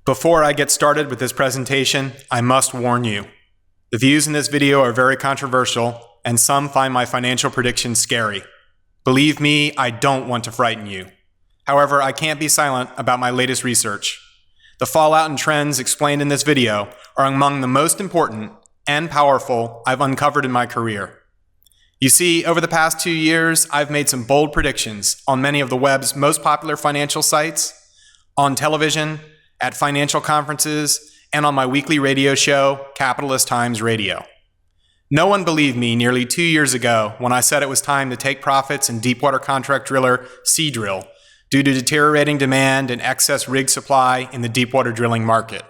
Before I get started with this presentation, I must warn you. The views in this video are very controversial, and some find my financial predictions scary. Believe me, I don't want to frighten you. However, I can't be silent about my latest research. The fallout and trends explained in this video are among the most important and powerful I've uncovered in my career. You see, over the past 2 years, I've made some bold predictions on many of the web's most popular financial sites, on television, at financial conferences, and on my weekly radio show, Capitalist Times Radio. No one believed me nearly 2 years ago when I said it was time to take profits in deepwater contract driller Seadrill due to deteriorating demand and excess rig supply in the deepwater drilling market.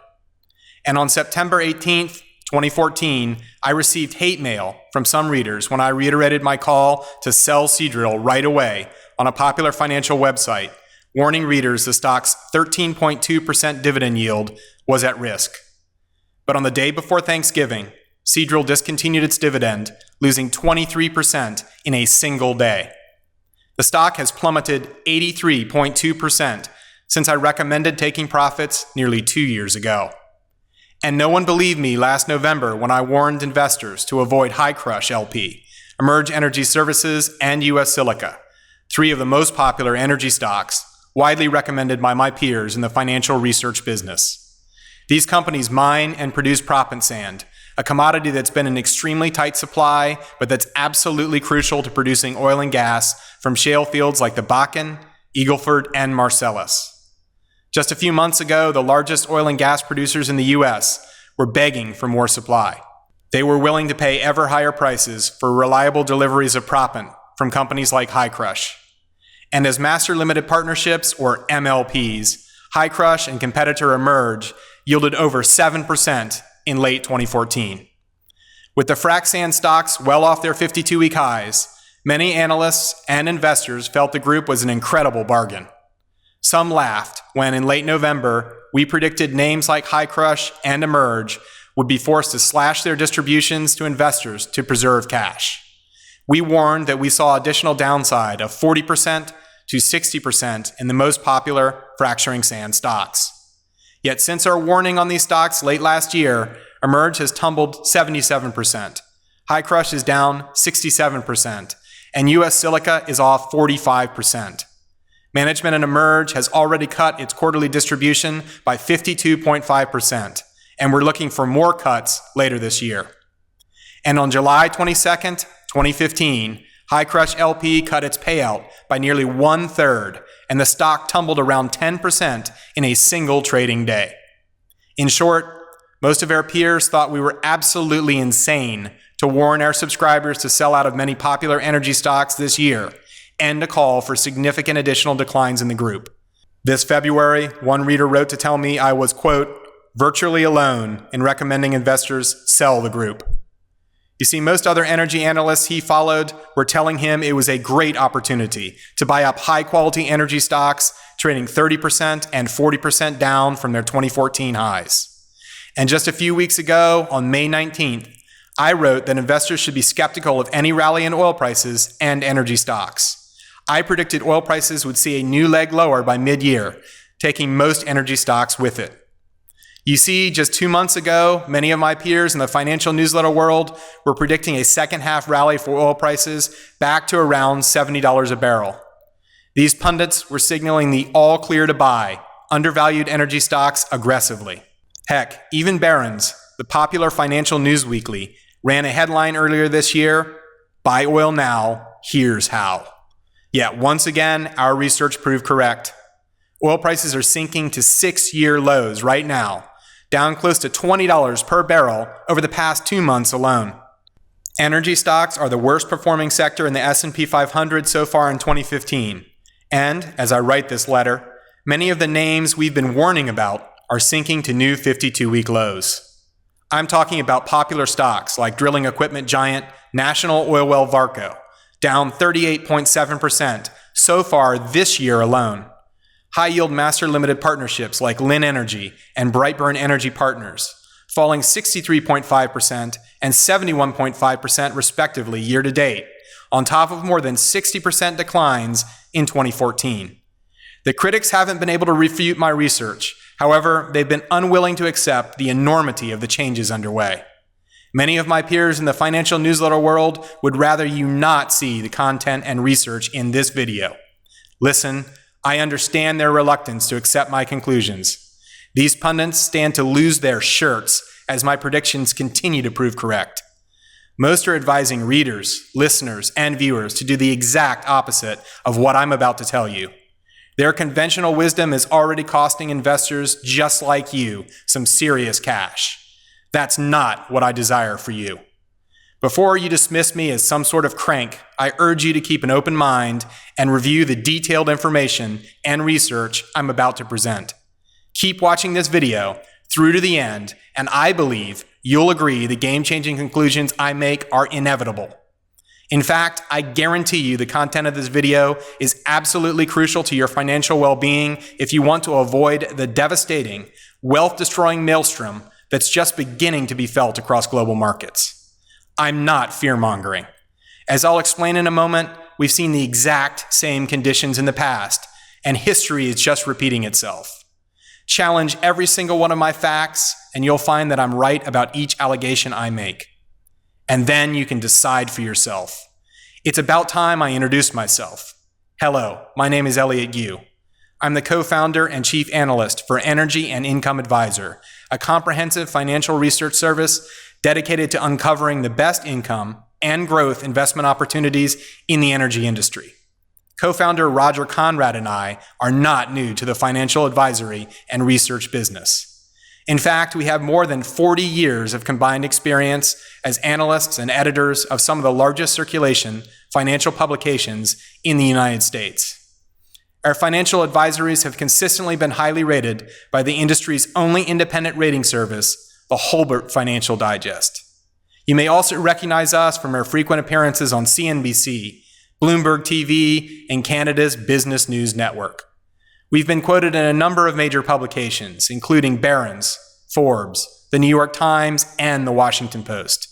And on September 18th, 2014, I received hate mail from some readers when I reiterated my call to sell Seadrill right away on a popular financial website, warning readers the stock's 13.2% dividend yield was at risk. But on the day before Thanksgiving, Seadrill discontinued its dividend, losing 23% in a single day. The stock has plummeted 83.2% since I recommended taking profits nearly 2 years ago. And no one believed me last November when I warned investors to avoid High Crush LP, Emerge Energy Services, and US Silica, three of the most popular energy stocks widely recommended by my peers in the financial research business. These companies mine and produce proppant sand, a commodity that's been in extremely tight supply, but that's absolutely crucial to producing oil and gas from shale fields like the Bakken, Eagle Ford, and Marcellus. Just a few months ago, the largest oil and gas producers in the U.S. were begging for more supply. They were willing to pay ever higher prices for reliable deliveries of proppant from companies like High Crush. And as Master Limited Partnerships, or MLPs, High Crush and competitor Emerge yielded over 7% in late 2014. With the frac sand stocks well off their 52-week highs, many analysts and investors felt the group was an incredible bargain. Some laughed when, in late November, we predicted names like High Crush and Emerge would be forced to slash their distributions to investors to preserve cash. We warned that we saw additional downside of 40% to 60% in the most popular fracturing sand stocks. Yet since our warning on these stocks late last year, Emerge has tumbled 77%, High Crush is down 67%, and US Silica is off 45%. Management in Emerge has already cut its quarterly distribution by 52.5%, and we're looking for more cuts later this year. And on July 22nd, 2015, High Crush LP cut its payout by nearly 1/3, and the stock tumbled around 10% in a single trading day. In short, most of our peers thought we were absolutely insane to warn our subscribers to sell out of many popular energy stocks this year, and to call for significant additional declines in the group. This February, one reader wrote to tell me I was, quote, virtually alone in recommending investors sell the group. You see, most other energy analysts he followed were telling him it was a great opportunity to buy up high-quality energy stocks, trading 30% and 40% down from their 2014 highs. And just a few weeks ago, on May 19th, I wrote that investors should be skeptical of any rally in oil prices and energy stocks. I predicted oil prices would see a new leg lower by mid-year, taking most energy stocks with it. You see, just 2 months ago, many of my peers in the financial newsletter world were predicting a second-half rally for oil prices back to around $70 a barrel. These pundits were signaling the all-clear to buy undervalued energy stocks aggressively. Heck, even Barron's, the popular financial news weekly, ran a headline earlier this year, "Buy oil now, here's how." Yet once again, our research proved correct. Oil prices are sinking to 6-year lows right now, down close to $20 per barrel over the past 2 months alone. Energy stocks are the worst performing sector in the S&P 500 so far in 2015. And, as I write this letter, many of the names we've been warning about are sinking to new 52-week lows. I'm talking about popular stocks like drilling equipment giant National Oil Well Varco, down 38.7% so far this year alone. High-yield master limited partnerships like Lynn Energy and Brightburn Energy Partners, falling 63.5% and 71.5% respectively year to date, on top of more than 60% declines in 2014. The critics haven't been able to refute my research. However, they've been unwilling to accept the enormity of the changes underway. Many of my peers in the financial newsletter world would rather you not see the content and research in this video. Listen, I understand their reluctance to accept my conclusions. These pundits stand to lose their shirts as my predictions continue to prove correct. Most are advising readers, listeners, and viewers to do the exact opposite of what I'm about to tell you. Their conventional wisdom is already costing investors just like you some serious cash. That's not what I desire for you. Before you dismiss me as some sort of crank, I urge you to keep an open mind and review the detailed information and research I'm about to present. Keep watching this video through to the end, and I believe you'll agree the game-changing conclusions I make are inevitable. In fact, I guarantee you the content of this video is absolutely crucial to your financial well-being if you want to avoid the devastating, wealth-destroying maelstrom that's just beginning to be felt across global markets. I'm not fear-mongering. As I'll explain in a moment, we've seen the exact same conditions in the past, and history is just repeating itself. Challenge every single one of my facts, and you'll find that I'm right about each allegation I make. And then you can decide for yourself. It's about time I introduced myself. Hello, my name is Elliott Gue. I'm the co-founder and chief analyst for Energy and Income Advisor, a comprehensive financial research service dedicated to uncovering the best income and growth investment opportunities in the energy industry. Co-founder Roger Conrad and I are not new to the financial advisory and research business. In fact, we have more than 40 years of combined experience as analysts and editors of some of the largest circulation financial publications in the United States. Our financial advisories have consistently been highly rated by the industry's only independent rating service, the Holbert Financial Digest. You may also recognize us from our frequent appearances on CNBC, Bloomberg TV, and Canada's Business News Network. We've been quoted in a number of major publications, including Barron's, Forbes, the New York Times, and the Washington Post.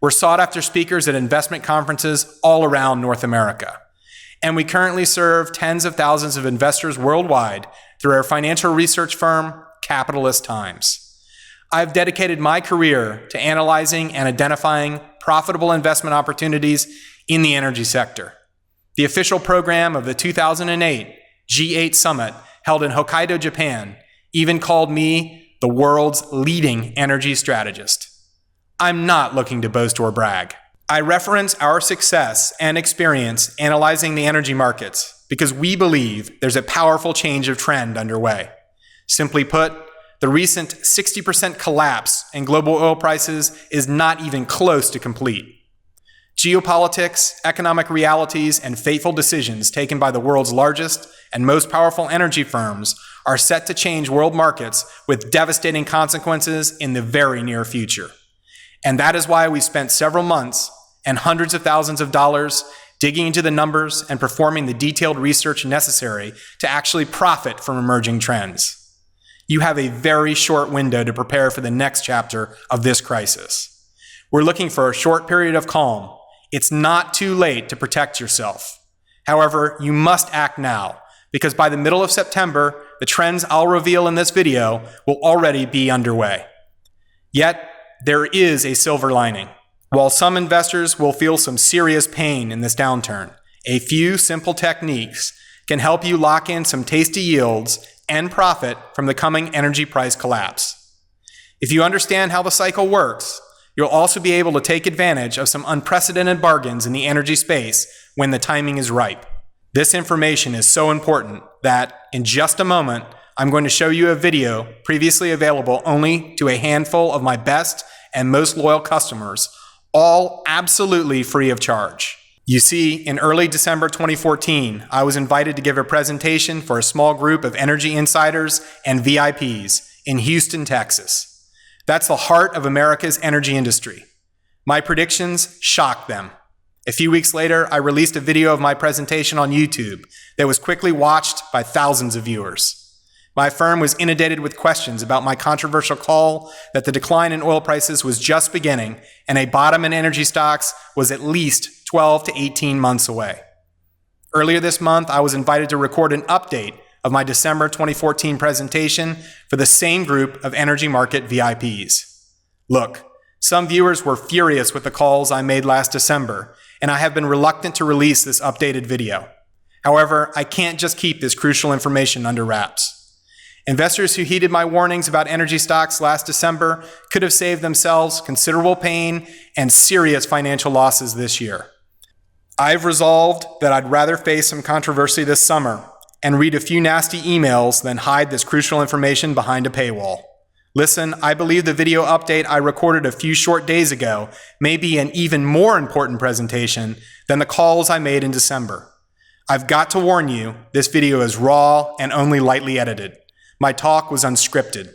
We're sought-after speakers at investment conferences all around North America. And we currently serve tens of thousands of investors worldwide through our financial research firm, Capitalist Times. I've dedicated my career to analyzing and identifying profitable investment opportunities in the energy sector. The official program of the 2008 G8 Summit held in Hokkaido, Japan, even called me the world's leading energy strategist. I'm not looking to boast or brag. I reference our success and experience analyzing the energy markets because we believe there's a powerful change of trend underway. Simply put, the recent 60% collapse in global oil prices is not even close to complete. Geopolitics, economic realities, and fateful decisions taken by the world's largest and most powerful energy firms are set to change world markets with devastating consequences in the very near future. And that is why we spent several months and hundreds of thousands of dollars digging into the numbers and performing the detailed research necessary to actually profit from emerging trends. You have a very short window to prepare for the next chapter of this crisis. We're looking for a short period of calm. It's not too late to protect yourself. However, you must act now, because by the middle of September, the trends I'll reveal in this video will already be underway. Yet, there is a silver lining. While some investors will feel some serious pain in this downturn, a few simple techniques can help you lock in some tasty yields and profit from the coming energy price collapse. If you understand how the cycle works, you'll also be able to take advantage of some unprecedented bargains in the energy space when the timing is ripe. This information is so important that, in just a moment, I'm going to show you a video previously available only to a handful of my best and most loyal customers, all absolutely free of charge. You see, in early December 2014, I was invited to give a presentation for a small group of energy insiders and VIPs in Houston, Texas. That's the heart of America's energy industry. My predictions shocked them. A few weeks later, I released a video of my presentation on YouTube that was quickly watched by thousands of viewers. My firm was inundated with questions about my controversial call that the decline in oil prices was just beginning and a bottom in energy stocks was at least 12 to 18 months away. Earlier this month, I was invited to record an update of my December 2014 presentation for the same group of energy market VIPs. Look, some viewers were furious with the calls I made last December, and I have been reluctant to release this updated video. However, I can't just keep this crucial information under wraps. Investors who heeded my warnings about energy stocks last December could have saved themselves considerable pain and serious financial losses this year. I've resolved that I'd rather face some controversy this summer and read a few nasty emails than hide this crucial information behind a paywall. Listen, I believe the video update I recorded a few short days ago may be an even more important presentation than the calls I made in December. I've got to warn you, this video is raw and only lightly edited. My talk was unscripted.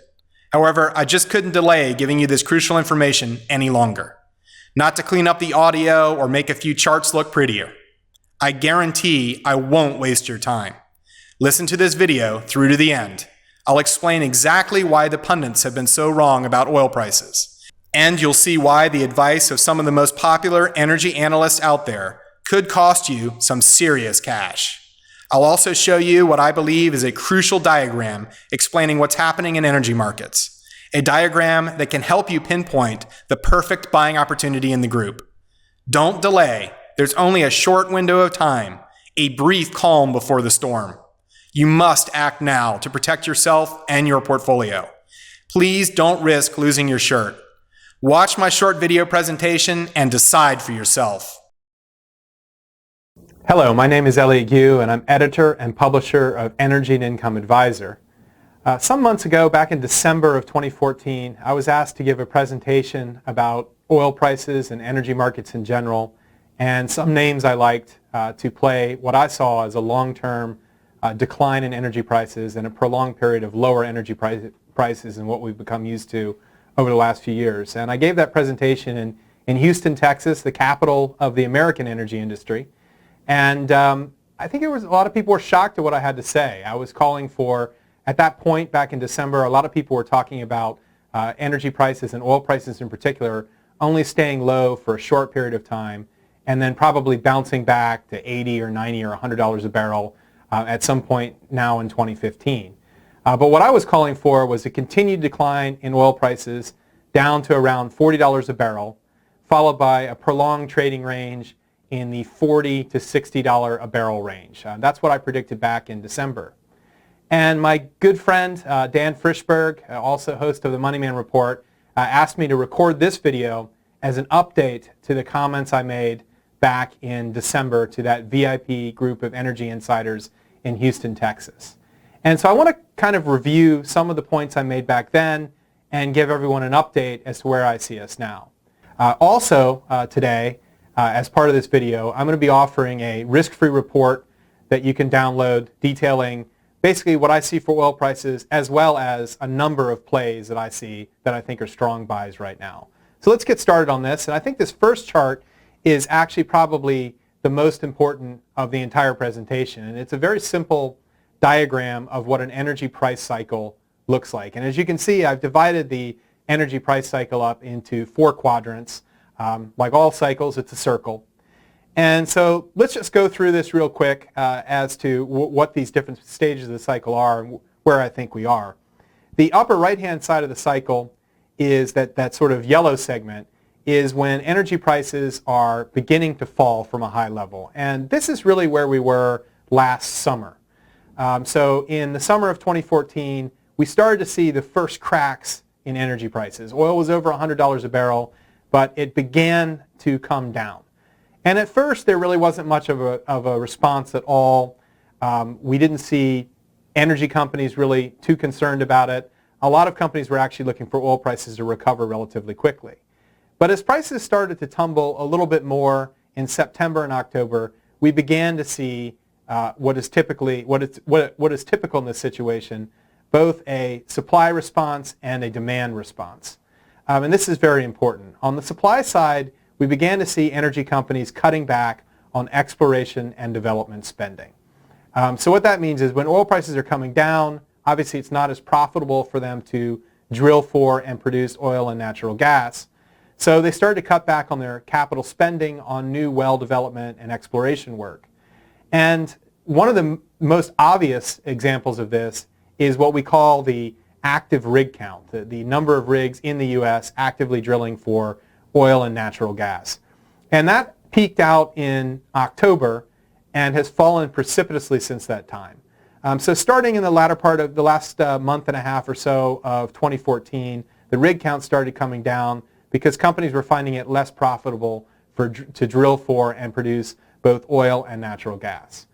However, I just couldn't delay giving you this crucial information any longer. Not to clean up the audio or make a few charts look prettier. I guarantee I won't waste your time. Listen to this video through to the end. I'll explain exactly why the pundits have been so wrong about oil prices. And you'll see why the advice of some of the most popular energy analysts out there could cost you some serious cash. I'll also show you what I believe is a crucial diagram explaining what's happening in energy markets. A diagram that can help you pinpoint the perfect buying opportunity in the group. Don't delay. There's only a short window of time, a brief calm before the storm. You must act now to protect yourself and your portfolio. Please don't risk losing your shirt. Watch my short video presentation and decide for yourself. Hello, my name is Elliott Gue, and I'm editor and publisher of Energy and Income Advisor. Some months ago, back in December of 2014, I was asked to give a presentation about oil prices and energy markets in general, and some names I liked to play what I saw as a long-term decline in energy prices and a prolonged period of lower energy prices than what we've become used to over the last few years. And I gave that presentation in Houston, Texas, the capital of the American energy industry. And I think a lot of people were shocked at what I had to say. I was calling for, at that point back in December, a lot of people were talking about energy prices and oil prices in particular only staying low for a short period of time and then probably bouncing back to $80 or $90 or $100 a barrel at some point now in 2015. But what I was calling for was a continued decline in oil prices down to around $40 a barrel, followed by a prolonged trading range in the $40 to $60 a barrel range. That's what I predicted back in December. And my good friend Dan Frischberg, also host of the Moneyman Report, asked me to record this video as an update to the comments I made back in December to that VIP group of energy insiders in Houston, Texas. And so I want to kind of review some of the points I made back then and give everyone an update as to where I see us now. Also today, as part of this video, I'm going to be offering a risk-free report that you can download detailing basically what I see for oil prices as well as a number of plays that I see that I think are strong buys right now. So let's get started on this. And I think this first chart is actually probably the most important of the entire presentation. And it's a very simple diagram of what an energy price cycle looks like. And as you can see, I've divided the energy price cycle up into 4 quadrants. Like all cycles, it's a circle. And so let's just go through this real quick as to what these different stages of the cycle are and where I think we are. The upper right-hand side of the cycle is that sort of yellow segment is when energy prices are beginning to fall from a high level. And this is really where we were last summer. So in the summer of 2014, we started to see the first cracks in energy prices. Oil was over $100 a barrel, but it began to come down. And at first, there really wasn't much of a response at all. We didn't see energy companies really too concerned about it. A lot of companies were actually looking for oil prices to recover relatively quickly. But as prices started to tumble a little bit more in September and October, we began to see what is typical in this situation, both a supply response and a demand response. And this is very important. On the supply side, we began to see energy companies cutting back on exploration and development spending. So what that means is when oil prices are coming down, obviously it's not as profitable for them to drill for and produce oil and natural gas. So they started to cut back on their capital spending on new well development and exploration work. And one of the most obvious examples of this is what we call the active rig count, the number of rigs in the U.S. actively drilling for oil and natural gas. And that peaked out in October and has fallen precipitously since that time. So starting in the latter part of the last month and a half or so of 2014, the rig count started coming down because companies were finding it less profitable to drill for and produce both oil and natural gas.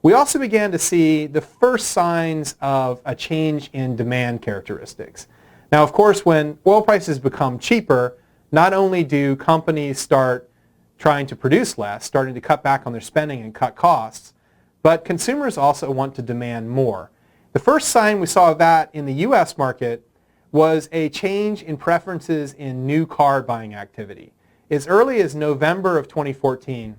We also began to see the first signs of a change in demand characteristics. Now, of course, when oil prices become cheaper, not only do companies start trying to produce less, starting to cut back on their spending and cut costs, but consumers also want to demand more. The first sign we saw of that in the U.S. market was a change in preferences in new car buying activity. As early as November of 2014,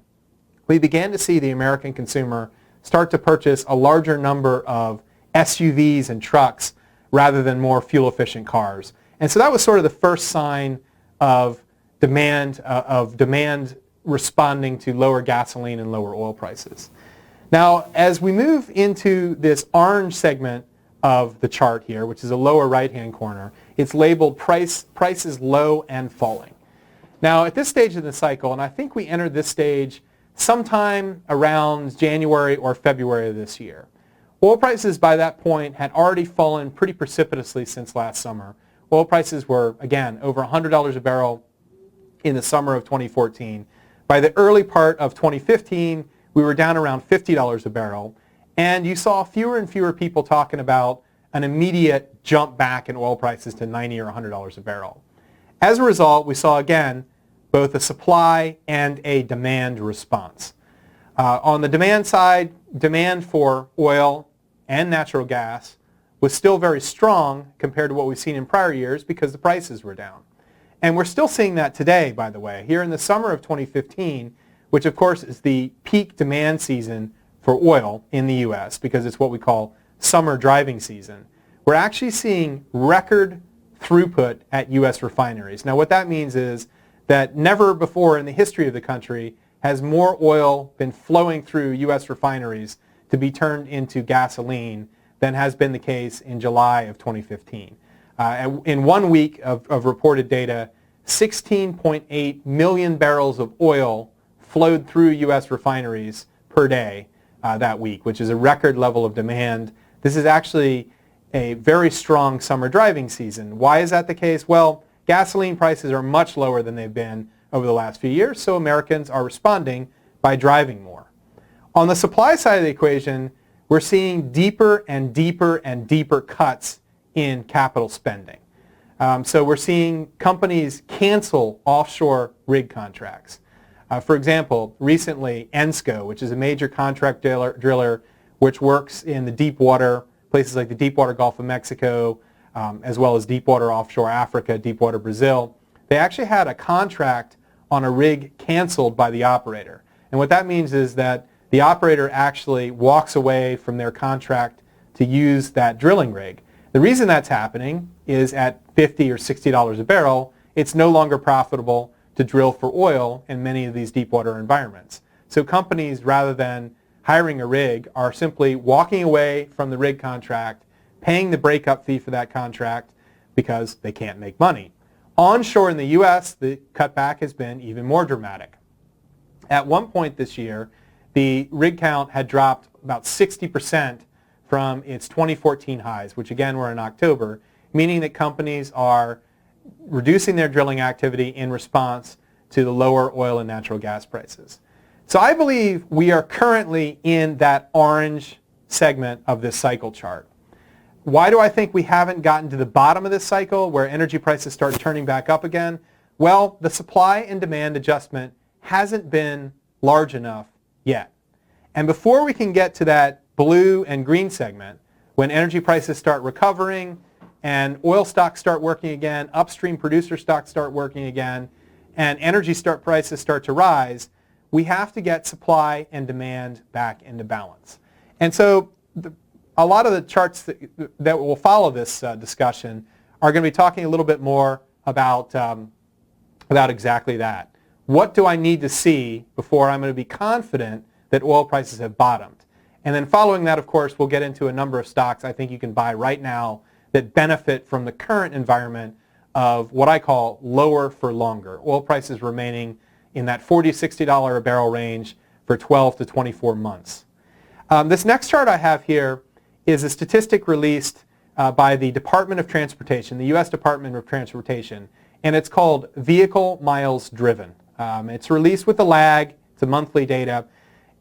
we began to see the American consumer start to purchase a larger number of SUVs and trucks rather than more fuel-efficient cars. And so that was sort of the first sign of demand responding to lower gasoline and lower oil prices. Now, as we move into this orange segment of the chart here, which is a lower right-hand corner, it's labeled prices low and falling. Now, at this stage of the cycle, and I think we entered this stage sometime around January or February of this year, oil prices by that point had already fallen pretty precipitously since last summer. Oil prices were, again, over $100 a barrel in the summer of 2014. By the early part of 2015, we were down around $50 a barrel, and you saw fewer and fewer people talking about an immediate jump back in oil prices to $90 or $100 a barrel. As a result, we saw again both a supply and a demand response. On the demand side, demand for oil and natural gas was still very strong compared to what we've seen in prior years because the prices were down. And we're still seeing that today, by the way. Here in the summer of 2015, which of course is the peak demand season for oil in the U.S. because it's what we call summer driving season, we're actually seeing record throughput at U.S. refineries. Now what that means is that never before in the history of the country has more oil been flowing through U.S. refineries to be turned into gasoline than has been the case in July of 2015. In 1 week of reported data, 16.8 million barrels of oil flowed through U.S. refineries per day that week, which is a record level of demand. This is actually a very strong summer driving season. Why is that the case? Well, gasoline prices are much lower than they've been over the last few years, so Americans are responding by driving more. On the supply side of the equation, we're seeing deeper and deeper and deeper cuts in capital spending. So we're seeing companies cancel offshore rig contracts. For example, recently ENSCO, which is a major contract driller which works in the deep water, places like the deep water Gulf of Mexico, as well as deep water offshore Africa, deep water Brazil, they actually had a contract on a rig canceled by the operator. And what that means is that the operator actually walks away from their contract to use that drilling rig. The reason that's happening is at $50 or $60 a barrel, it's no longer profitable to drill for oil in many of these deep water environments. So companies, rather than hiring a rig, are simply walking away from the rig contract, paying the breakup fee for that contract because they can't make money. Onshore in the U.S., the cutback has been even more dramatic. At one point this year, the rig count had dropped about 60% from its 2014 highs, which again were in October, meaning that companies are reducing their drilling activity in response to the lower oil and natural gas prices. So I believe we are currently in that orange segment of this cycle chart. Why do I think we haven't gotten to the bottom of this cycle where energy prices start turning back up again? Well, the supply and demand adjustment hasn't been large enough yet. And before we can get to that blue and green segment, when energy prices start recovering and oil stocks start working again, upstream producer stocks start working again, and energy prices start to rise, we have to get supply and demand back into balance. And so a lot of the charts that will follow this discussion are going to be talking a little bit more about exactly that. What do I need to see before I'm going to be confident that oil prices have bottomed? And then following that, of course, we'll get into a number of stocks I think you can buy right now that benefit from the current environment of what I call lower for longer. Oil prices remaining in that $40, $60 a barrel range for 12 to 24 months. This next chart I have here is a statistic released by the Department of Transportation, the U.S. Department of Transportation, and it's called Vehicle Miles Driven. It's released with a lag. It's a monthly data.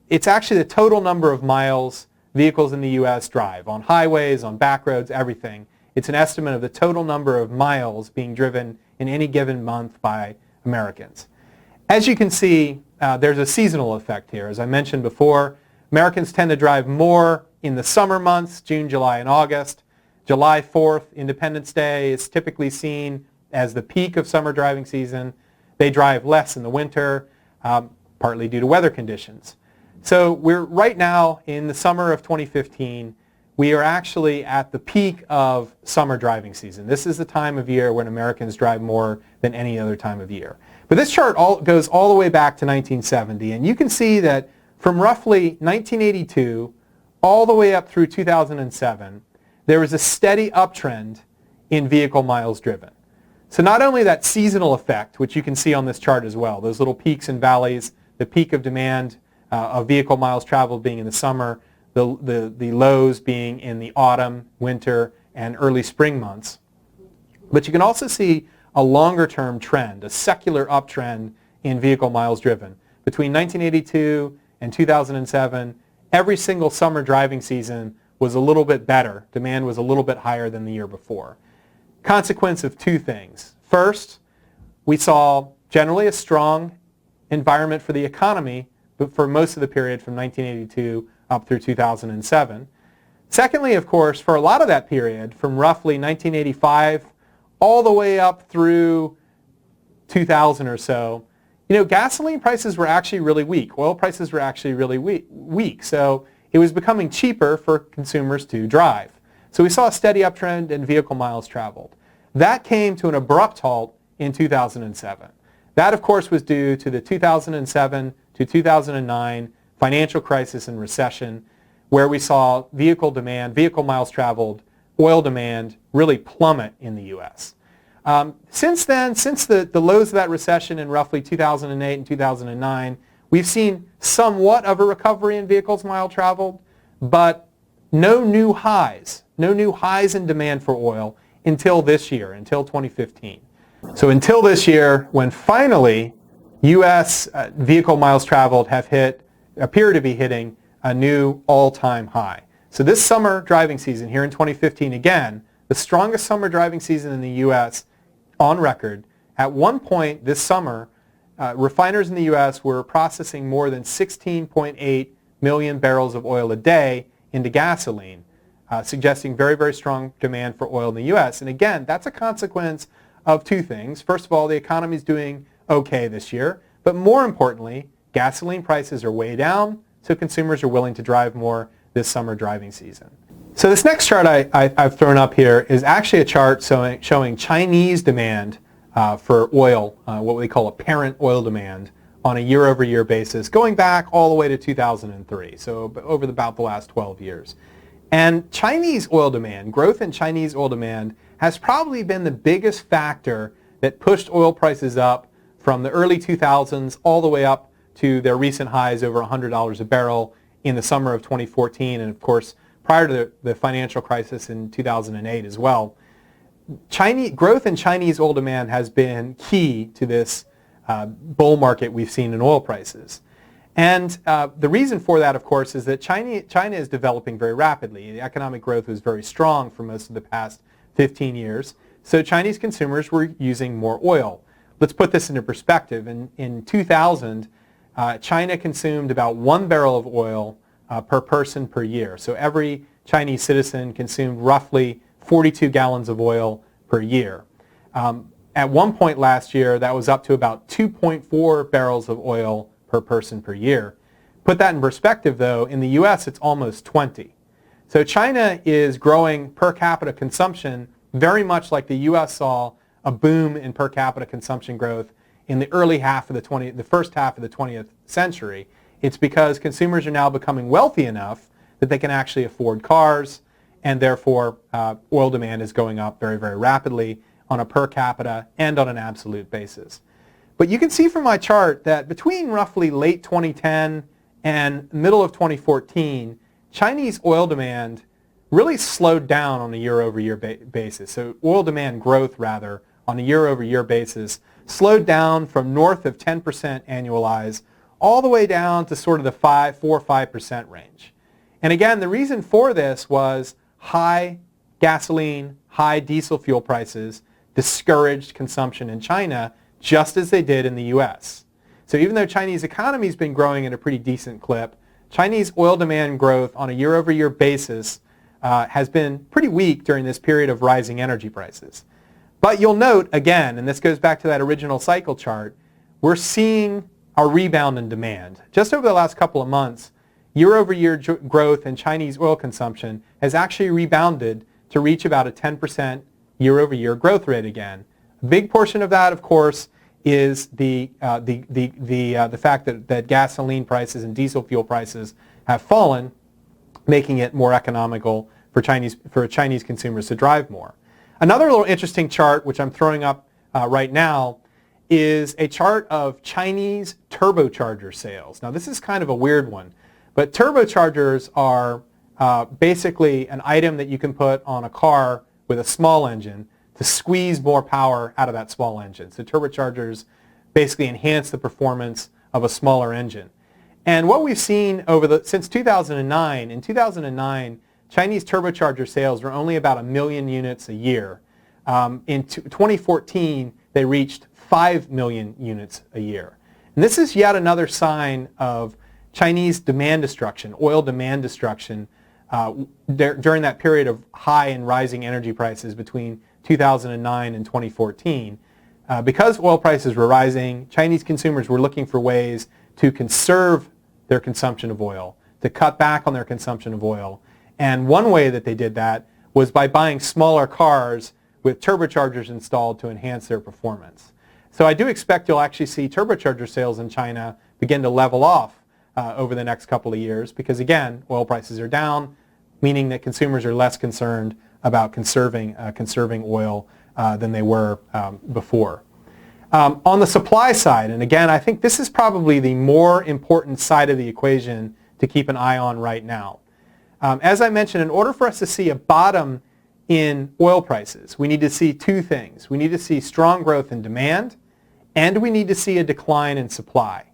It's actually the total number of miles vehicles in the U.S. drive, on highways, on back roads, everything. It's an estimate of the total number of miles being driven in any given month by Americans. As you can see, there's a seasonal effect here. As I mentioned before, Americans tend to drive more in the summer months, June, July, and August. July 4th, Independence Day, is typically seen as the peak of summer driving season. They drive less in the winter, partly due to weather conditions. So we're right now in the summer of 2015. We are actually at the peak of summer driving season. This is the time of year when Americans drive more than any other time of year. But this chart goes all the way back to 1970, and you can see that from roughly 1982 all the way up through 2007, there was a steady uptrend in vehicle miles driven. So not only that seasonal effect, which you can see on this chart as well, those little peaks and valleys, the peak of demand of vehicle miles traveled being in the summer, the lows being in the autumn, winter, and early spring months. But you can also see a longer-term trend, a secular uptrend in vehicle miles driven. Between 1982 and 2007, every single summer driving season was a little bit better. Demand was a little bit higher than the year before. Consequence of two things. First, we saw generally a strong environment for the economy for most of the period from 1982 up through 2007. Secondly, of course, for a lot of that period, from roughly 1985 all the way up through 2000 or so, gasoline prices were actually really weak. Oil prices were actually really weak. So it was becoming cheaper for consumers to drive. So we saw a steady uptrend in vehicle miles traveled. That came to an abrupt halt in 2007. That, of course, was due to the 2007 to 2009 financial crisis and recession, where we saw vehicle demand, vehicle miles traveled, oil demand really plummet in the U.S. Since then, since the lows of that recession in roughly 2008 and 2009, we've seen somewhat of a recovery in vehicles mile traveled, but no new highs in demand for oil until this year, until 2015. So until this year, when finally U.S. vehicle miles traveled appear to be hitting a new all-time high. So this summer driving season here in 2015, again, the strongest summer driving season in the U.S. on record. At one point this summer, refiners in the U.S. were processing more than 16.8 million barrels of oil a day into gasoline, suggesting very, very strong demand for oil in the U.S. And again, that's a consequence of two things. First of all, the economy is doing okay this year, but more importantly, gasoline prices are way down, so consumers are willing to drive more this summer driving season. So this next chart I've thrown up here is actually a chart showing Chinese demand for oil, what we call apparent oil demand, on a year-over-year basis, going back all the way to 2003, so over about the last 12 years. And Chinese oil demand, growth in Chinese oil demand, has probably been the biggest factor that pushed oil prices up from the early 2000s all the way up to their recent highs over $100 a barrel in the summer of 2014, and of course prior to the financial crisis in 2008 as well. Growth in Chinese oil demand has been key to this bull market we've seen in oil prices. And the reason for that, of course, is that China is developing very rapidly. The economic growth was very strong for most of the past 15 years. So Chinese consumers were using more oil. Let's put this into perspective. In 2000, China consumed about 1 barrel of oil per person per year. So every Chinese citizen consumed roughly 42 gallons of oil per year. At one point last year, that was up to about 2.4 barrels of oil per person per year. Put that in perspective, though, in the U.S. it's almost 20. So China is growing per capita consumption very much like the U.S. saw a boom in per capita consumption growth in the first half of the 20th century. It's because consumers are now becoming wealthy enough that they can actually afford cars, and therefore oil demand is going up very, very rapidly on a per capita and on an absolute basis. But you can see from my chart that between roughly late 2010 and middle of 2014, Chinese oil demand really slowed down on a year-over-year basis. So oil demand growth, rather, on a year-over-year basis slowed down from north of 10% annualized all the way down to sort of the 4 or 5% range. And again, the reason for this was high gasoline, high diesel fuel prices discouraged consumption in China, just as they did in the U.S. So even though Chinese economy has been growing at a pretty decent clip, Chinese oil demand growth on a year-over-year basis has been pretty weak during this period of rising energy prices. But you'll note, again, and this goes back to that original cycle chart, we're seeing a rebound in demand. Just over the last couple of months, year-over-year growth in Chinese oil consumption has actually rebounded to reach about a 10% year-over-year growth rate again. A big portion of that, of course, is the fact that gasoline prices and diesel fuel prices have fallen, making it more economical for Chinese consumers to drive more. Another little interesting chart, which I'm throwing up right now, is a chart of Chinese turbocharger sales. Now, this is kind of a weird one, but turbochargers are basically an item that you can put on a car with a small engine to squeeze more power out of that small engine. So turbochargers basically enhance the performance of a smaller engine. And what we've seen since 2009, in 2009, Chinese turbocharger sales were only about 1 million units a year. In 2014, they reached 5 million units a year. And this is yet another sign of Chinese demand destruction, oil demand destruction, during that period of high and rising energy prices between 2009 and 2014. Because oil prices were rising, Chinese consumers were looking for ways to conserve their consumption of oil, to cut back on their consumption of oil. And one way that they did that was by buying smaller cars with turbochargers installed to enhance their performance. So I do expect you'll actually see turbocharger sales in China begin to level off over the next couple of years because, again, oil prices are down, meaning that consumers are less concerned about conserving oil than they were before. On the supply side, and again, I think this is probably the more important side of the equation to keep an eye on right now. As I mentioned, in order for us to see a bottom in oil prices, we need to see two things. We need to see strong growth in demand, and we need to see a decline in supply.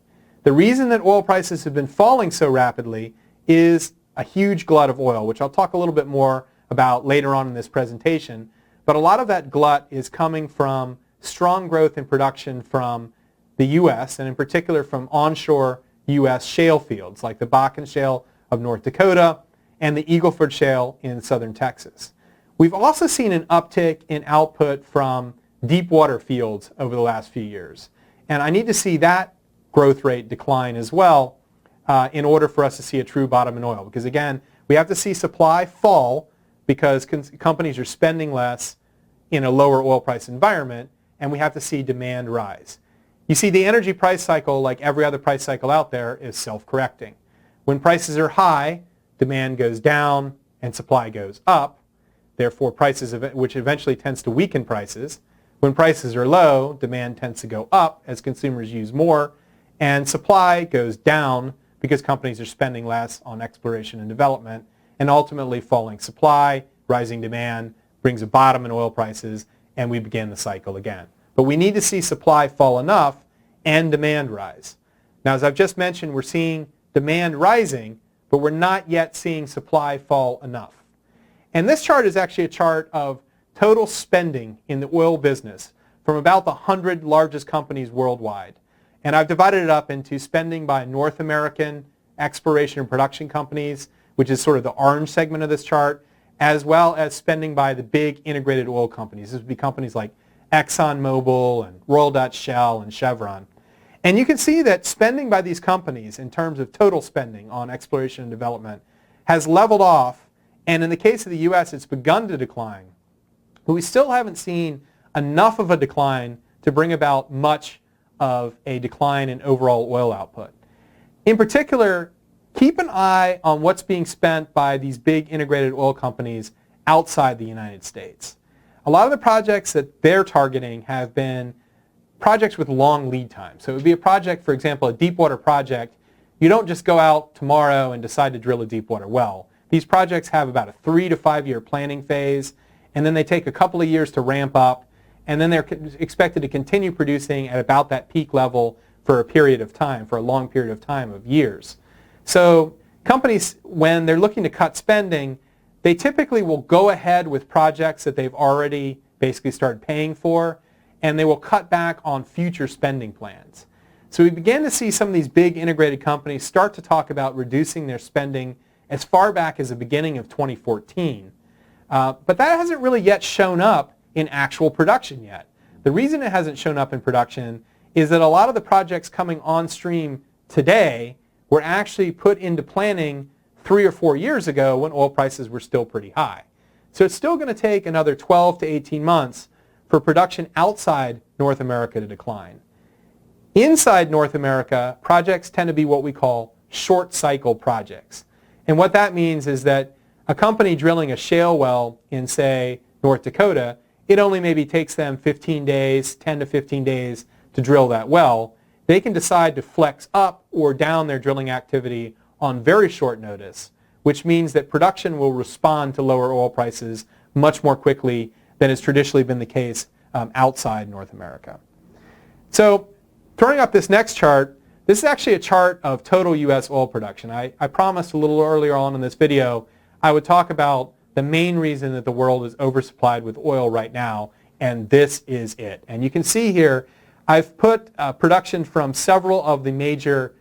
The reason that oil prices have been falling so rapidly is a huge glut of oil, which I'll talk a little bit more about later on in this presentation. But a lot of that glut is coming from strong growth in production from the U.S., and in particular from onshore U.S. shale fields like the Bakken Shale of North Dakota and the Eagle Ford Shale in southern Texas. We've also seen an uptick in output from deep water fields over the last few years. And I need to see that growth rate decline as well in order for us to see a true bottom in oil. Because again, we have to see supply fall because companies are spending less in a lower oil price environment, and we have to see demand rise. You see, the energy price cycle, like every other price cycle out there, is self-correcting. When prices are high, demand goes down and supply goes up. Therefore, prices, which eventually tends to weaken prices. When prices are low, demand tends to go up as consumers use more, and supply goes down because companies are spending less on exploration and development, and ultimately falling supply, rising demand, brings a bottom in oil prices, and we begin the cycle again. But we need to see supply fall enough and demand rise. Now, as I've just mentioned, we're seeing demand rising, but we're not yet seeing supply fall enough. And this chart is actually a chart of total spending in the oil business from about the 100 largest companies worldwide. And I've divided it up into spending by North American exploration and production companies, which is sort of the orange segment of this chart, as well as spending by the big integrated oil companies. This would be companies like ExxonMobil and Royal Dutch Shell and Chevron. And you can see that spending by these companies in terms of total spending on exploration and development has leveled off, and in the case of the U.S., it's begun to decline. But we still haven't seen enough of a decline to bring about much of a decline in overall oil output. In particular, keep an eye on what's being spent by these big integrated oil companies outside the United States. A lot of the projects that they're targeting have been projects with long lead time. So it would be a project, for example, a deep water project. You don't just go out tomorrow and decide to drill a deep water well. These projects have about a 3 to 5 year planning phase, and then they take a couple of years to ramp up, and then they're expected to continue producing at about that peak level for a period of time, for a long period of time of years. So companies, when they're looking to cut spending, they typically will go ahead with projects that they've already basically started paying for, and they will cut back on future spending plans. So we began to see some of these big integrated companies start to talk about reducing their spending as far back as the beginning of 2014. But that hasn't really yet shown up in actual production yet. The reason it hasn't shown up in production is that a lot of the projects coming on stream today were actually put into planning 3 or 4 years ago when oil prices were still pretty high. So it's still going to take another 12 to 18 months for production outside North America to decline. Inside North America, projects tend to be what we call short cycle projects. And what that means is that a company drilling a shale well in, say, North Dakota, it only maybe takes them 15 days, 10 to 15 days to drill that well. They can decide to flex up or down their drilling activity on very short notice, which means that production will respond to lower oil prices much more quickly than has traditionally been the case outside North America. So throwing up this next chart, this is actually a chart of total U.S. oil production. I promised a little earlier on in this video I would talk about the main reason that the world is oversupplied with oil right now, and this is it. And you can see here I've put production from several of the major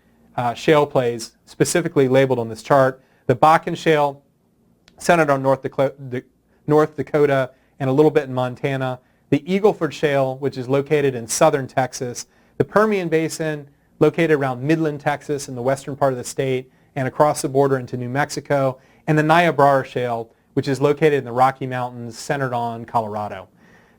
shale plays specifically labeled on this chart. The Bakken Shale, centered on North Dakota and a little bit in Montana. The Eagle Ford Shale, which is located in southern Texas. The Permian Basin, located around Midland, Texas, in the western part of the state and across the border into New Mexico. And the Niobrara Shale, which is located in the Rocky Mountains, centered on Colorado.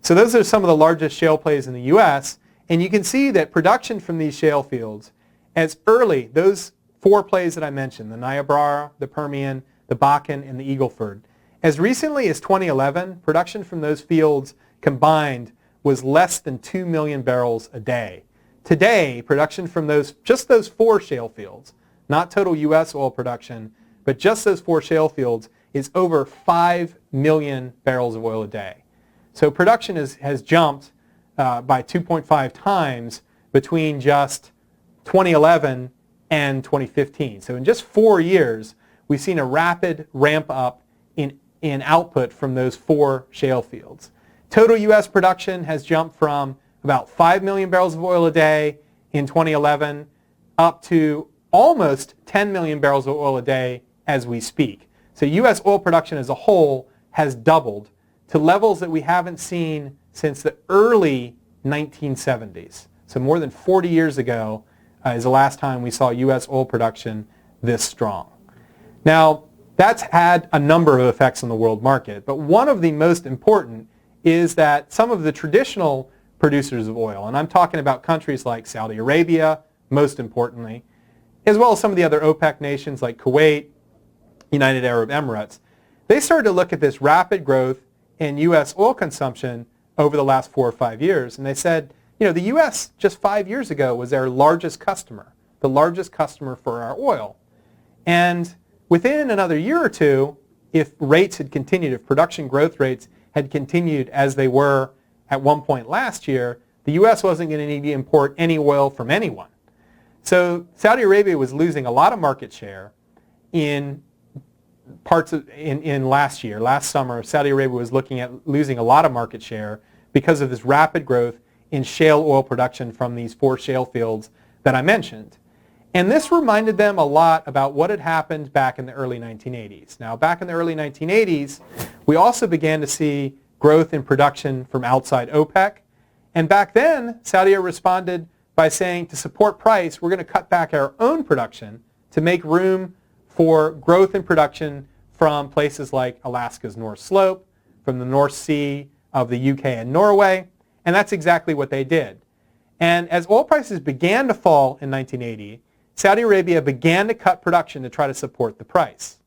So those are some of the largest shale plays in the U.S. And you can see that production from these shale fields, as early, those 4 plays that I mentioned, the Niobrara, the Permian, the Bakken, and the Eagle Ford, as recently as 2011, production from those fields combined was less than 2 million barrels a day. Today, production from just those 4 shale fields, not total U.S. oil production, but just those 4 shale fields, is over 5 million barrels of oil a day. So production has jumped by 2.5 times between just 2011 and 2015. So in just 4 years, we've seen a rapid ramp up in output from those 4 shale fields. Total U.S. production has jumped from about 5 million barrels of oil a day in 2011 up to almost 10 million barrels of oil a day as we speak. So U.S. oil production as a whole has doubled to levels that we haven't seen since the early 1970s. So more than 40 years ago is the last time we saw U.S. oil production this strong. Now, that's had a number of effects on the world market, but one of the most important is that some of the traditional producers of oil, and I'm talking about countries like Saudi Arabia, most importantly, as well as some of the other OPEC nations like Kuwait, United Arab Emirates, they started to look at this rapid growth in U.S. oil consumption over the last 4 or 5 years, and they said, the U.S. just 5 years ago was our largest customer, the largest customer for our oil. And within another year or two, if rates had continued, if production growth rates had continued as they were at one point last year, the U.S. wasn't going to need to import any oil from anyone. So Saudi Arabia was losing a lot of market share in last year. Last summer, Saudi Arabia was looking at losing a lot of market share because of this rapid growth in shale oil production from these 4 shale fields that I mentioned. And this reminded them a lot about what had happened back in the early 1980s. Now, back in the early 1980s, we also began to see growth in production from outside OPEC. And back then, Saudi Arabia responded by saying, to support price, we're going to cut back our own production to make room for growth in production from places like Alaska's North Slope, from the North Sea of the UK and Norway. And that's exactly what they did. And as oil prices began to fall in 1980, Saudi Arabia began to cut production to try to support the price.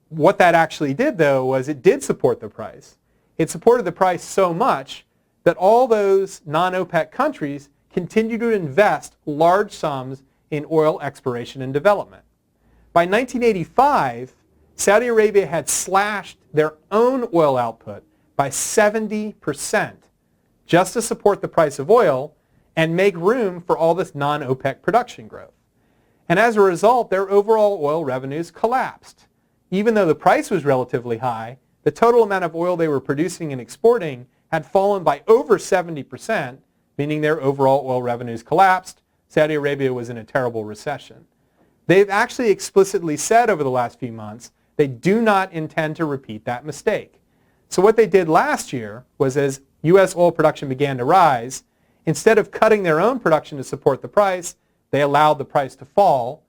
What that actually did, though, was it did support the price. It supported the price so much that all those non-OPEC countries continued to invest large sums in oil exploration and development. By 1985, Saudi Arabia had slashed their own oil output by 70% just to support the price of oil and make room for all this non-OPEC production growth. And as a result, their overall oil revenues collapsed. Even though the price was relatively high, the total amount of oil they were producing and exporting had fallen by over 70%, meaning their overall oil revenues collapsed. Saudi Arabia was in a terrible recession. They've actually explicitly said over the last few months they do not intend to repeat that mistake. So what they did last year was, as U.S. oil production began to rise, instead of cutting their own production to support the price, they allowed the price to fall,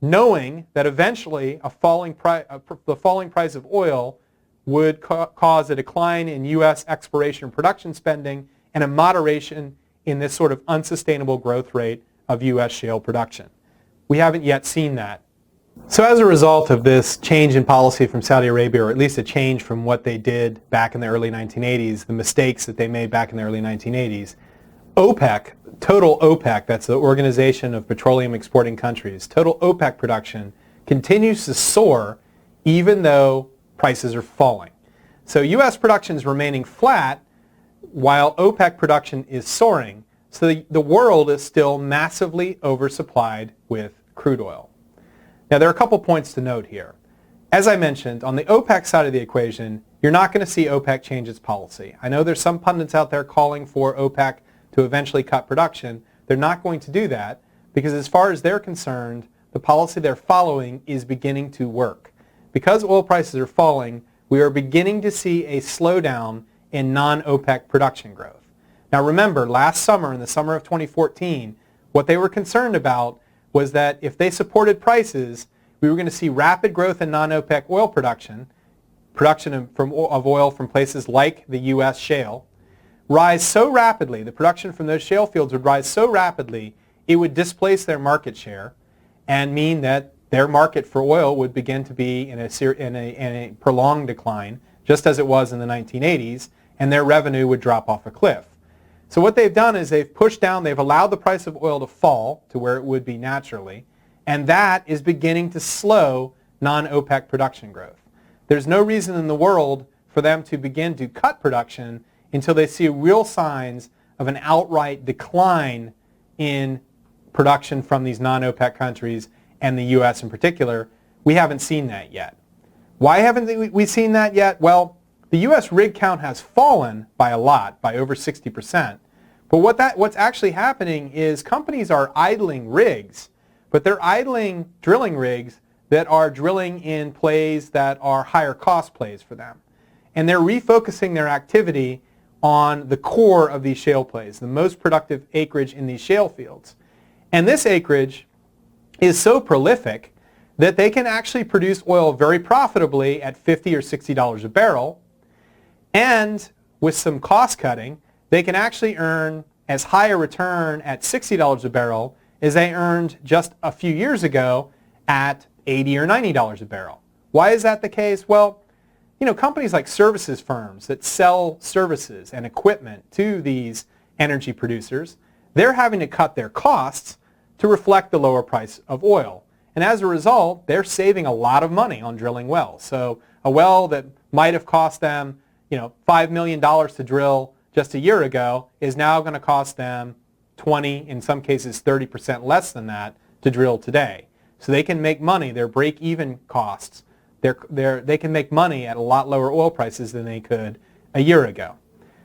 knowing that eventually the falling price of oil would cause a decline in U.S. exploration and production spending and a moderation in this sort of unsustainable growth rate of U.S. shale production. We haven't yet seen that. So as a result of this change in policy from Saudi Arabia, or at least a change from what they did back in the early 1980s, the mistakes that they made back in the early 1980s, OPEC, total OPEC, that's the Organization of Petroleum Exporting Countries, total OPEC production continues to soar even though prices are falling. So U.S. production is remaining flat while OPEC production is soaring. So the world is still massively oversupplied with crude oil. Now there are a couple points to note here. As I mentioned, on the OPEC side of the equation, you're not going to see OPEC change its policy. I know there's some pundits out there calling for OPEC to eventually cut production. They're not going to do that because as far as they're concerned, the policy they're following is beginning to work. Because oil prices are falling, we are beginning to see a slowdown in non-OPEC production growth. Now remember, last summer, in the summer of 2014, what they were concerned about was that if they supported prices, we were going to see rapid growth in non-OPEC oil production of oil from places like the U.S. shale, rise so rapidly, the production from those shale fields would rise so rapidly, it would displace their market share and mean that their market for oil would begin to be in a prolonged decline, just as it was in the 1980s, and their revenue would drop off a cliff. So what they've done is they've allowed the price of oil to fall to where it would be naturally, and that is beginning to slow non-OPEC production growth. There's no reason in the world for them to begin to cut production until they see real signs of an outright decline in production from these non-OPEC countries and the U.S. in particular. We haven't seen that yet. Why haven't we seen that yet? Well, the U.S. rig count has fallen by a lot, by over 60%. But what's actually happening is companies are idling rigs, but they're idling drilling rigs that are drilling in plays that are higher cost plays for them. And they're refocusing their activity on the core of these shale plays, the most productive acreage in these shale fields. And this acreage is so prolific that they can actually produce oil very profitably at $50 or $60 a barrel. And with some cost cutting, they can actually earn as high a return at $60 a barrel as they earned just a few years ago at $80 or $90 a barrel. Why is that the case? Well, companies like services firms that sell services and equipment to these energy producers, they're having to cut their costs to reflect the lower price of oil. And as a result, they're saving a lot of money on drilling wells. So a well that might have cost them, $5 million to drill just a year ago is now going to cost them 20, in some cases 30% less than that to drill today. So they can make money, their break-even costs, they can make money at a lot lower oil prices than they could a year ago.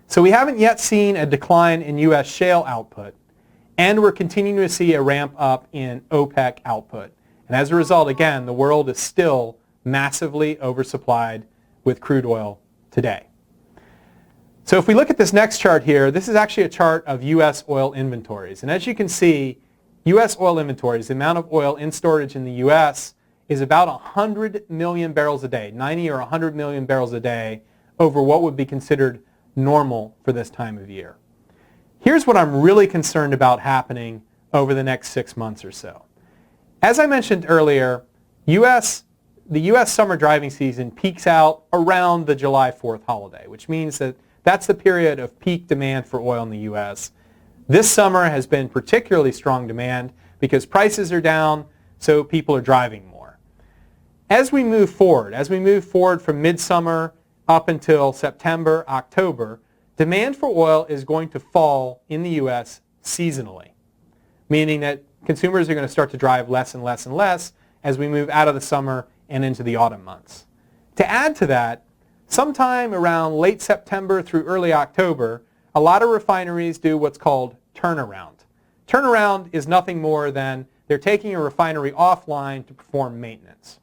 So we haven't yet seen a decline in U.S. shale output, and we're continuing to see a ramp up in OPEC output. And as a result, again, the world is still massively oversupplied with crude oil today. So if we look at this next chart here, this is actually a chart of U.S. oil inventories. And as you can see, U.S. oil inventories, the amount of oil in storage in the U.S. is about 100 million barrels a day, 90 or 100 million barrels a day over what would be considered normal for this time of year. Here's what I'm really concerned about happening over the next 6 months or so. As I mentioned earlier, the U.S. summer driving season peaks out around the July 4th holiday, which means that that's the period of peak demand for oil in the U.S. This summer has been particularly strong demand because prices are down, so people are driving more. As we move forward from midsummer up until September, October, demand for oil is going to fall in the U.S. seasonally, meaning that consumers are going to start to drive less and less and less as we move out of the summer and into the autumn months. To add to that, sometime around late September through early October, a lot of refineries do what's called turnaround. Turnaround is nothing more than they're taking a refinery offline to perform maintenance.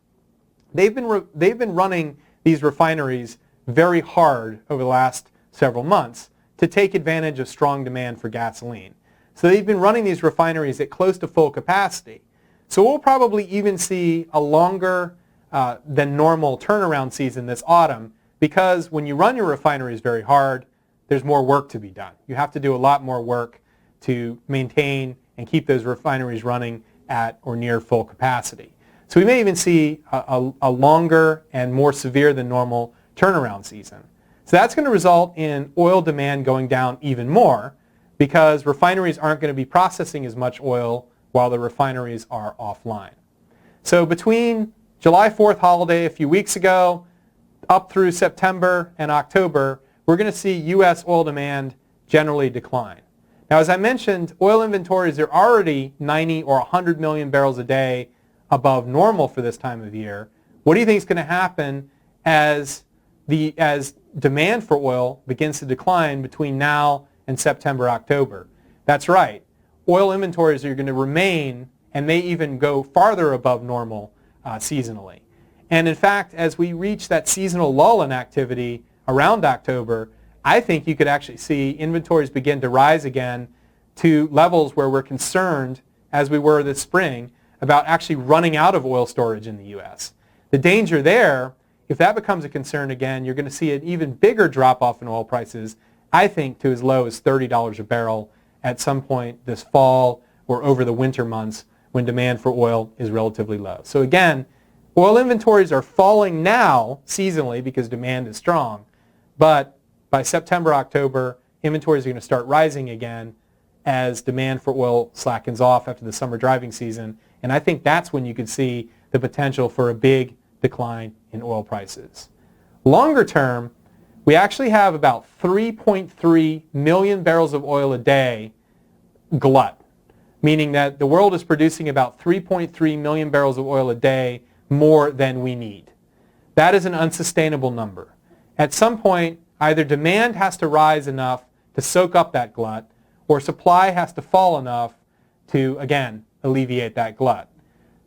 They've been running these refineries very hard over the last several months to take advantage of strong demand for gasoline. So they've been running these refineries at close to full capacity. So we'll probably even see a longer than normal turnaround season this autumn, because when you run your refineries very hard, there's more work to be done. You have to do a lot more work to maintain and keep those refineries running at or near full capacity. So we may even see a longer and more severe than normal turnaround season. So that's going to result in oil demand going down even more, because refineries aren't going to be processing as much oil while the refineries are offline. So between July 4th holiday a few weeks ago up through September and October, we're going to see U.S. oil demand generally decline. Now, as I mentioned, oil inventories are already 90 or 100 million barrels a day above normal for this time of year. What do you think is going to happen as demand for oil begins to decline between now and September, October? That's right. Oil inventories are going to remain and may even go farther above normal seasonally. And in fact, as we reach that seasonal lull in activity around October, I think you could actually see inventories begin to rise again to levels where we're concerned, as we were this spring, about actually running out of oil storage in the U.S. The danger there, if that becomes a concern again, you're going to see an even bigger drop-off in oil prices, I think to as low as $30 a barrel at some point this fall or over the winter months when demand for oil is relatively low. So again, oil inventories are falling now seasonally because demand is strong, but by September, October, inventories are going to start rising again as demand for oil slackens off after the summer driving season, and I think that's when you could see the potential for a big decline in oil prices. Longer term, we actually have about 3.3 million barrels of oil a day glut, meaning that the world is producing about 3.3 million barrels of oil a day more than we need. That is an unsustainable number. At some point, either demand has to rise enough to soak up that glut, or supply has to fall enough to, again, alleviate that glut.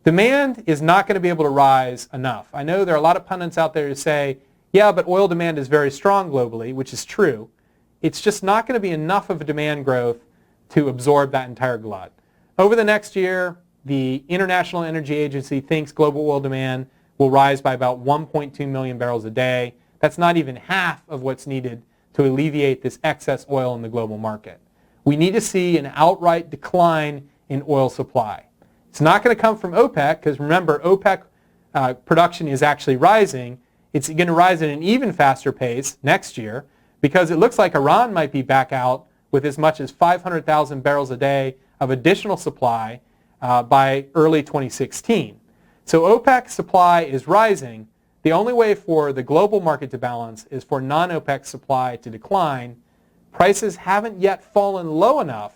Demand is not going to be able to rise enough. I know there are a lot of pundits out there who say, yeah, but oil demand is very strong globally, which is true. It's just not going to be enough of a demand growth to absorb that entire glut. Over the next year, the International Energy Agency thinks global oil demand will rise by about 1.2 million barrels a day. That's not even half of what's needed to alleviate this excess oil in the global market. We need to see an outright decline in oil supply. It's not going to come from OPEC, because remember, OPEC production is actually rising. It's going to rise at an even faster pace next year, because it looks like Iran might be back out with as much as 500,000 barrels a day of additional supply by early 2016. So OPEC supply is rising. The only way for the global market to balance is for non-OPEC supply to decline. Prices haven't yet fallen low enough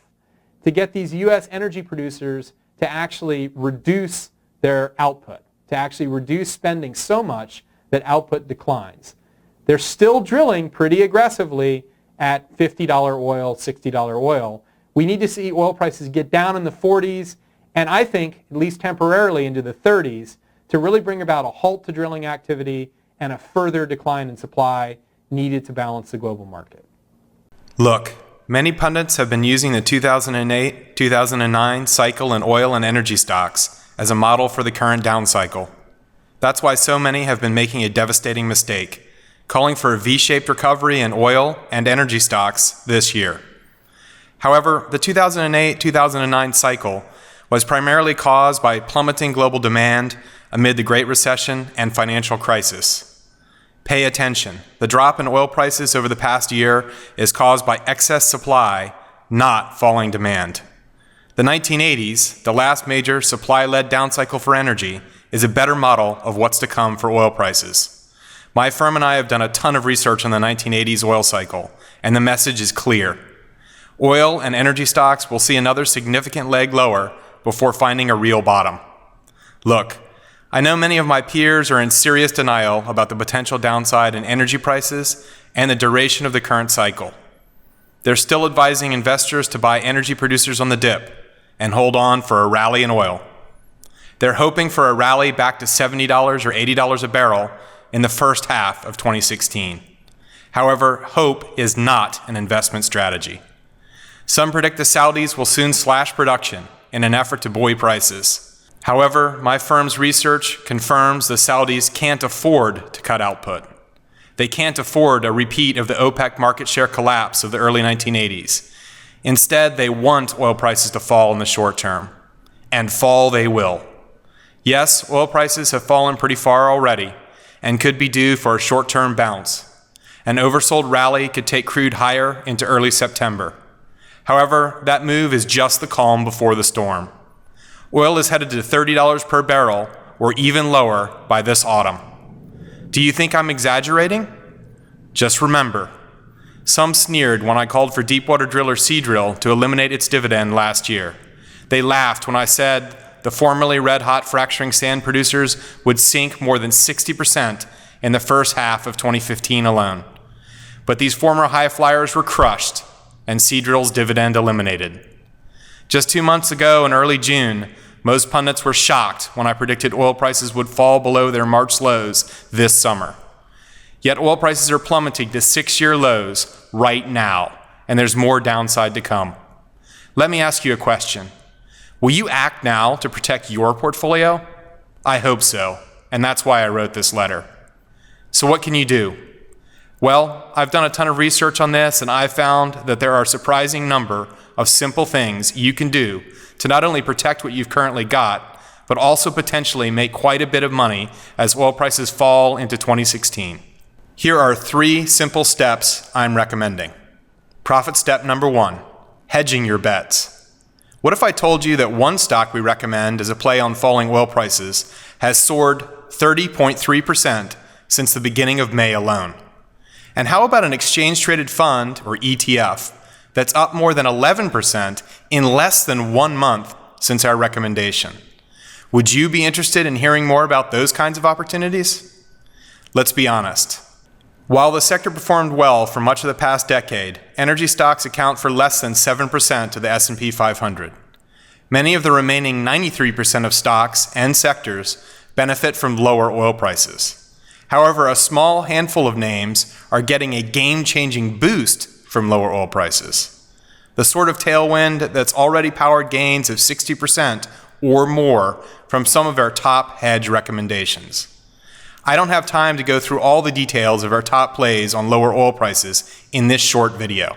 to get these U.S. energy producers to actually reduce their output, to actually reduce spending so much that output declines. They're still drilling pretty aggressively at $50 oil, $60 oil. We need to see oil prices get down in the 40s, and I think at least temporarily into the 30s, to really bring about a halt to drilling activity and a further decline in supply needed to balance the global market. Look, many pundits have been using the 2008-2009 cycle in oil and energy stocks as a model for the current down cycle. That's why so many have been making a devastating mistake, calling for a V-shaped recovery in oil and energy stocks this year. However, the 2008-2009 cycle was primarily caused by plummeting global demand amid the Great Recession and financial crisis. Pay attention. The drop in oil prices over the past year is caused by excess supply, not falling demand. The 1980s, the last major supply-led down cycle for energy, is a better model of what's to come for oil prices. My firm and I have done a ton of research on the 1980s oil cycle, and the message is clear. Oil and energy stocks will see another significant leg lower before finding a real bottom. Look, I know many of my peers are in serious denial about the potential downside in energy prices and the duration of the current cycle. They're still advising investors to buy energy producers on the dip and hold on for a rally in oil. They're hoping for a rally back to $70 or $80 a barrel in the first half of 2016. However, hope is not an investment strategy. Some predict the Saudis will soon slash production in an effort to buoy prices. However, my firm's research confirms the Saudis can't afford to cut output. They can't afford a repeat of the OPEC market share collapse of the early 1980s. Instead, they want oil prices to fall in the short term. And fall they will. Yes, oil prices have fallen pretty far already and could be due for a short-term bounce. An oversold rally could take crude higher into early September. However, that move is just the calm before the storm. Oil is headed to $30 per barrel or even lower by this autumn. Do you think I'm exaggerating? Just remember, some sneered when I called for deepwater driller Seadrill to eliminate its dividend last year. They laughed when I said the formerly red-hot fracturing sand producers would sink more than 60% in the first half of 2015 alone. But these former high flyers were crushed and Seadrill's dividend eliminated. Just 2 months ago in early June, most pundits were shocked when I predicted oil prices would fall below their March lows this summer. Yet oil prices are plummeting to 6-year lows right now, and there's more downside to come. Let me ask you a question. Will you act now to protect your portfolio? I hope so, and that's why I wrote this letter. So what can you do? Well, I've done a ton of research on this, and I've found that there are a surprising number of simple things you can do to not only protect what you've currently got, but also potentially make quite a bit of money as oil prices fall into 2016. Here are 3 simple steps I'm recommending. Profit step number 1, hedging your bets. What if I told you that one stock we recommend as a play on falling oil prices has soared 30.3% since the beginning of May alone? And how about an exchange-traded fund, or ETF, that's up more than 11% in less than 1 month since our recommendation? Would you be interested in hearing more about those kinds of opportunities? Let's be honest. While the sector performed well for much of the past decade, energy stocks account for less than 7% of the S&P 500. Many of the remaining 93% of stocks and sectors benefit from lower oil prices. However, a small handful of names are getting a game-changing boost from lower oil prices. The sort of tailwind that's already powered gains of 60% or more from some of our top hedge recommendations. I don't have time to go through all the details of our top plays on lower oil prices in this short video.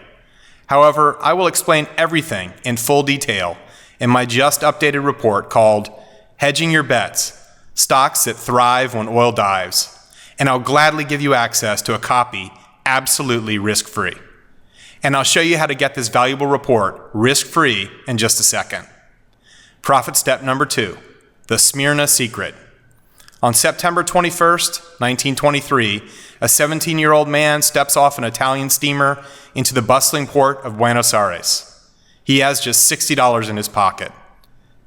However, I will explain everything in full detail in my just updated report called Hedging Your Bets, Stocks That Thrive When Oil Dives, and I'll gladly give you access to a copy absolutely risk-free. And I'll show you how to get this valuable report risk-free in just a second. Profit step number 2, the Smyrna secret. On September 21st, 1923, a 17-year-old man steps off an Italian steamer into the bustling port of Buenos Aires. He has just $60 in his pocket.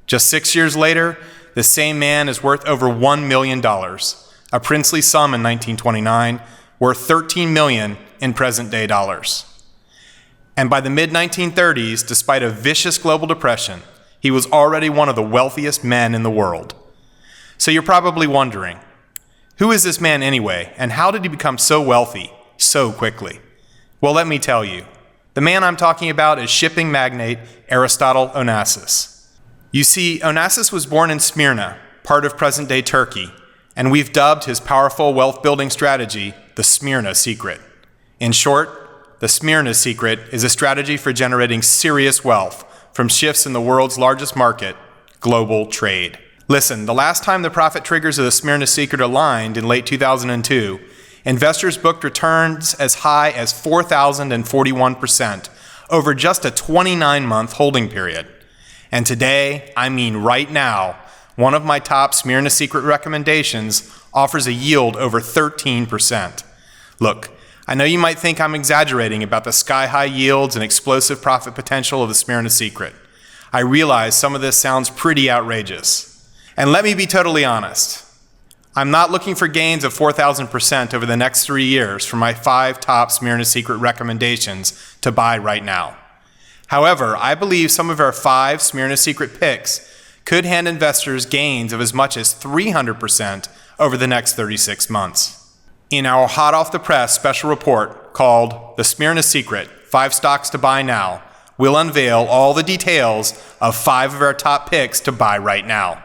Just 6 years later, the same man is worth over $1 million, a princely sum in 1929, worth $13 million in present-day dollars. And by the mid-1930s, despite a vicious global depression, he was already one of the wealthiest men in the world. So you're probably wondering, who is this man anyway, and how did he become so wealthy so quickly? Well, let me tell you. The man I'm talking about is shipping magnate Aristotle Onassis. You see, Onassis was born in Smyrna, part of present-day Turkey, and we've dubbed his powerful wealth-building strategy the Smyrna secret. In short, the Smyrna secret is a strategy for generating serious wealth from shifts in the world's largest market, global trade. Listen, the last time the profit triggers of the Smyrna Secret aligned in late 2002, investors booked returns as high as 4,041% over just a 29-month holding period. And today, I mean right now, one of my top Smyrna Secret recommendations offers a yield over 13%. Look, I know you might think I'm exaggerating about the sky-high yields and explosive profit potential of the Smyrna Secret. I realize some of this sounds pretty outrageous. And let me be totally honest. I'm not looking for gains of 4,000% over the next 3 years for my 5 top Smyrna Secret recommendations to buy right now. However, I believe some of our 5 Smyrna Secret picks could hand investors gains of as much as 300% over the next 36 months. In our hot-off-the-press special report called The Smyrna Secret, 5 Stocks to Buy Now, we'll unveil all the details of 5 of our top picks to buy right now.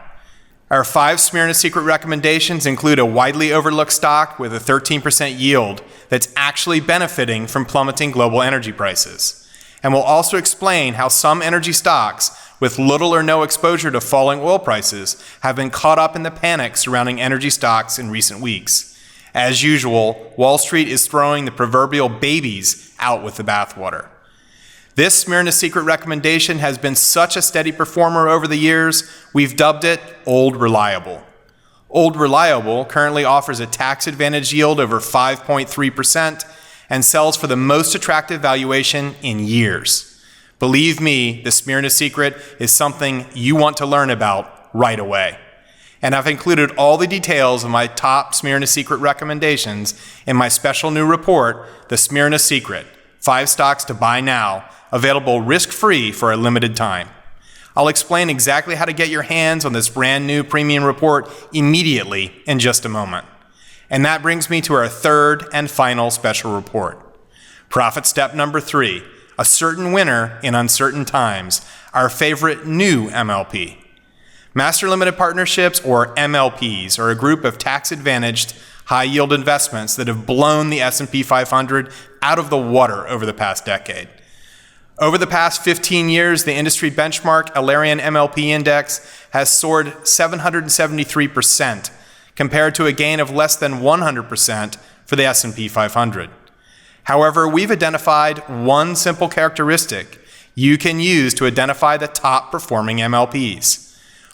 Our 5 Smyrna Secret recommendations include a widely overlooked stock with a 13% yield that's actually benefiting from plummeting global energy prices. And we'll also explain how some energy stocks with little or no exposure to falling oil prices have been caught up in the panic surrounding energy stocks in recent weeks. As usual, Wall Street is throwing the proverbial babies out with the bathwater. This Smyrna Secret recommendation has been such a steady performer over the years, we've dubbed it Old Reliable. Old Reliable currently offers a tax-advantaged yield over 5.3% and sells for the most attractive valuation in years. Believe me, the Smyrna Secret is something you want to learn about right away. And I've included all the details of my top Smyrna Secret recommendations in my special new report, The Smyrna Secret, 5 Stocks to Buy Now, available risk-free for a limited time. I'll explain exactly how to get your hands on this brand new premium report immediately in just a moment. And that brings me to our 3rd and final special report. Profit step number 3, a certain winner in uncertain times, our favorite new MLP. Master Limited Partnerships, or MLPs, are a group of tax-advantaged, high-yield investments that have blown the S&P 500 out of the water over the past decade. Over the past 15 years, the industry benchmark Alerian MLP Index has soared 773%, compared to a gain of less than 100% for the S&P 500. However, we've identified one simple characteristic you can use to identify the top performing MLPs.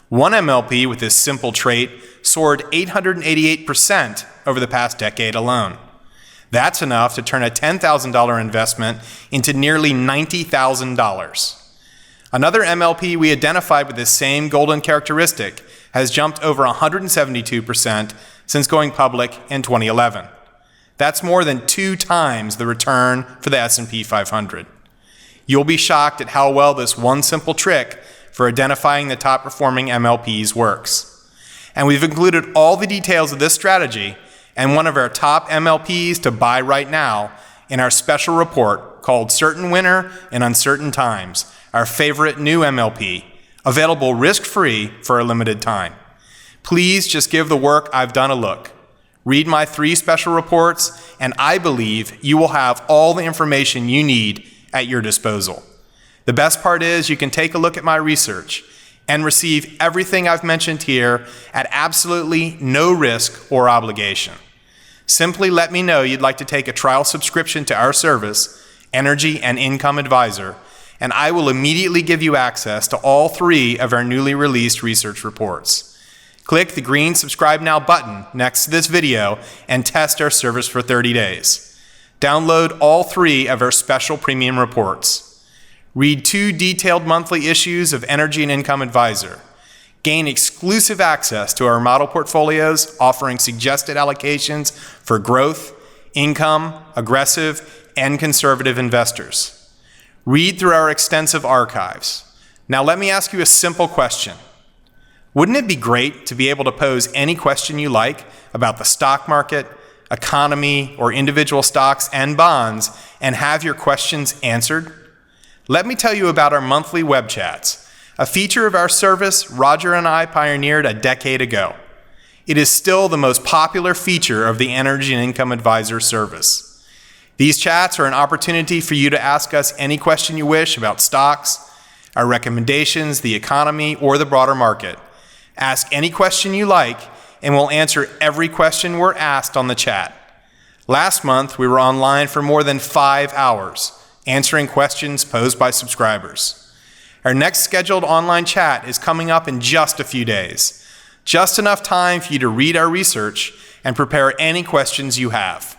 One MLP with this simple trait soared 888% over the past decade alone. That's enough to turn a $10,000 investment into nearly $90,000. Another MLP we identified with this same golden characteristic has jumped over 172% since going public in 2011. That's more than 2 times the return for the S&P 500. You'll be shocked at how well this one simple trick for identifying the top performing MLPs works. And we've included all the details of this strategy and one of our top MLPs to buy right now in our special report called Certain Winner in Uncertain Times, our favorite new MLP, available risk-free for a limited time. Please just give the work I've done a look. Read my 3 special reports, and I believe you will have all the information you need at your disposal. The best part is you can take a look at my research and receive everything I've mentioned here at absolutely no risk or obligation. Simply let me know you'd like to take a trial subscription to our service, Energy and Income Advisor, and I will immediately give you access to all 3 of our newly released research reports. Click the green Subscribe Now button next to this video and test our service for 30 days. Download all 3 of our special premium reports. Read 2 detailed monthly issues of Energy and Income Advisor. Gain exclusive access to our model portfolios offering suggested allocations for growth, income, aggressive, and conservative investors. Read through our extensive archives. Now let me ask you a simple question. Wouldn't it be great to be able to pose any question you like about the stock market, economy, or individual stocks and bonds and have your questions answered? Let me tell you about our monthly web chats, a feature of our service Roger and I pioneered a decade ago. It is still the most popular feature of the Energy and Income Advisor service. These chats are an opportunity for you to ask us any question you wish about stocks, our recommendations, the economy, or the broader market. Ask any question you like, and we'll answer every question we're asked on the chat. Last month, we were online for more than 5 hours, answering questions posed by subscribers. Our next scheduled online chat is coming up in just a few days. Just enough time for you to read our research and prepare any questions you have.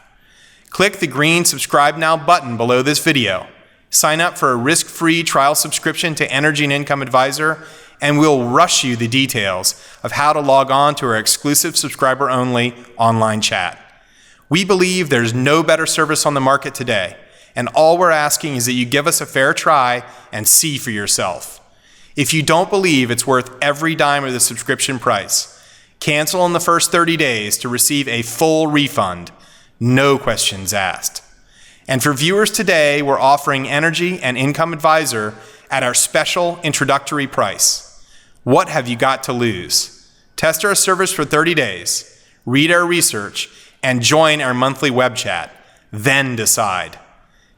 Click the green Subscribe Now button below this video. Sign up for a risk-free trial subscription to Energy and Income Advisor, and we'll rush you the details of how to log on to our exclusive subscriber-only online chat. We believe there's no better service on the market today, and all we're asking is that you give us a fair try and see for yourself. If you don't believe it's worth every dime of the subscription price, cancel in the first 30 days to receive a full refund, no questions asked. And for viewers today, we're offering Energy and Income Advisor at our special introductory price. What have you got to lose? Test our service for 30 days, read our research, and join our monthly web chat. Then decide.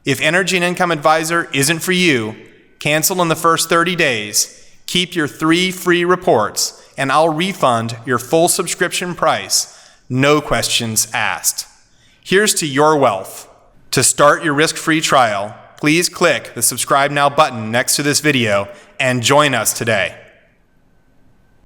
If Energy and Income Advisor isn't for you, cancel in the first 30 days, keep your 3 free reports, and I'll refund your full subscription price, no questions asked. Here's to your wealth. To start your risk-free trial, please click the Subscribe Now button next to this video and join us today.